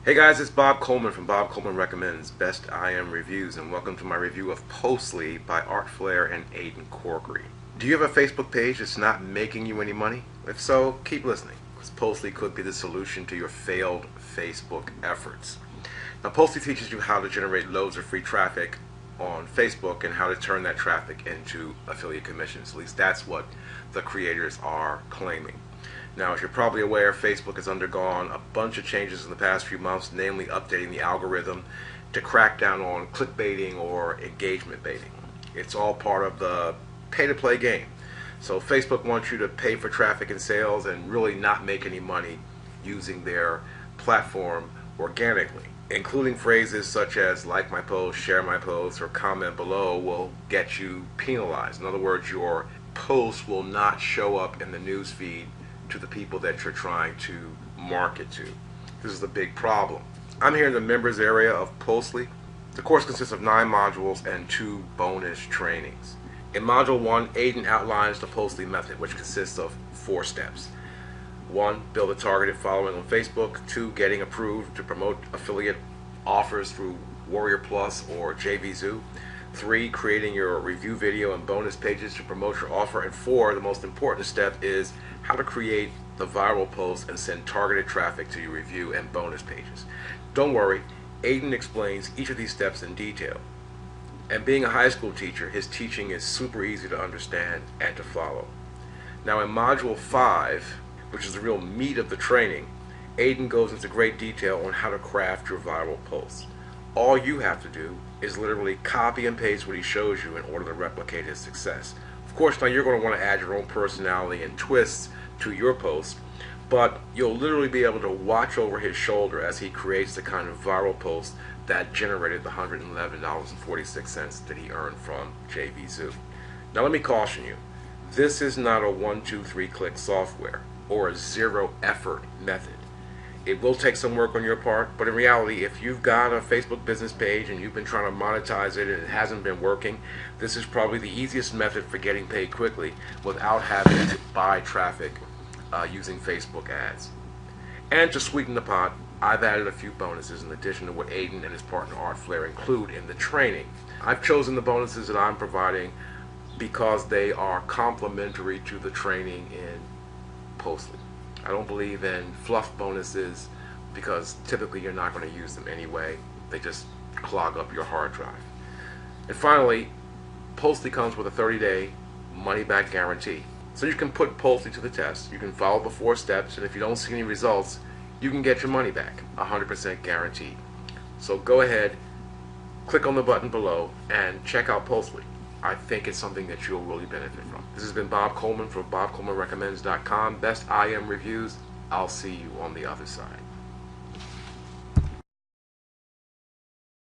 Hey guys, it's Bob Coleman from Bob Coleman Recommends Best IM Reviews, and welcome to my review of Postly by Art Flair and Aiden Corkery. Do you have a Facebook page that's not making you any money? If so, keep listening, because Postly could be the solution to your failed Facebook efforts. Now, Postly teaches you how to generate loads of free traffic on Facebook and how to turn that traffic into affiliate commissions. At least that's what the creators are claiming. Now, as you're probably aware, Facebook has undergone a bunch of changes in the past few months, namely updating the algorithm to crack down on clickbaiting or engagement baiting. It's all part of the pay-to-play game. So Facebook wants you to pay for traffic and sales and really not make any money using their platform organically. Including phrases such as like my post, share my post, or comment below will get you penalized. In other words, your post will not show up in the news feed to the people that you're trying to market to. This is the big problem. I'm here in the members area of Postly. The course consists of 9 modules and 2 bonus trainings. In module 1, Aiden outlines the Postly method, which consists of 4 steps. 1. Build a targeted following on Facebook. 2. Getting approved to promote affiliate offers through Warrior Plus or JVZoo. 3. Creating your review video and bonus pages to promote your offer. And 4. The most important step is how to create the viral post and send targeted traffic to your review and bonus pages. Don't worry, Aiden explains each of these steps in detail. And being a high school teacher, his teaching is super easy to understand and to follow. Now in module 5, which is the real meat of the training, Aiden goes into great detail on how to craft your viral posts. All you have to do is literally copy and paste what he shows you in order to replicate his success. Of course, now you're going to want to add your own personality and twists to your post, but you'll literally be able to watch over his shoulder as he creates the kind of viral post that generated the $111.46 that he earned from JVZoo. Now let me caution you, this is not a 1, 2, 3 click software or a zero effort method. It will take some work on your part, but in reality, if you've got a Facebook business page and you've been trying to monetize it and it hasn't been working, this is probably the easiest method for getting paid quickly without having to buy traffic using Facebook ads. And to sweeten the pot, I've added a few bonuses in addition to what Aiden and his partner Art Flair include in the training. I've chosen the bonuses that I'm providing because they are complementary to the training in Postly. I don't believe in fluff bonuses because typically you're not going to use them anyway. They just clog up your hard drive. And finally, Postly comes with a 30-day money-back guarantee. So you can put Postly to the test. You can follow the 4 steps, and if you don't see any results, you can get your money back, 100% guaranteed. So go ahead, click on the button below, and check out Postly. I think it's something that you'll really benefit from. This has been Bob Coleman from BobColemanRecommends.com. Best IM Reviews. I'll see you on the other side.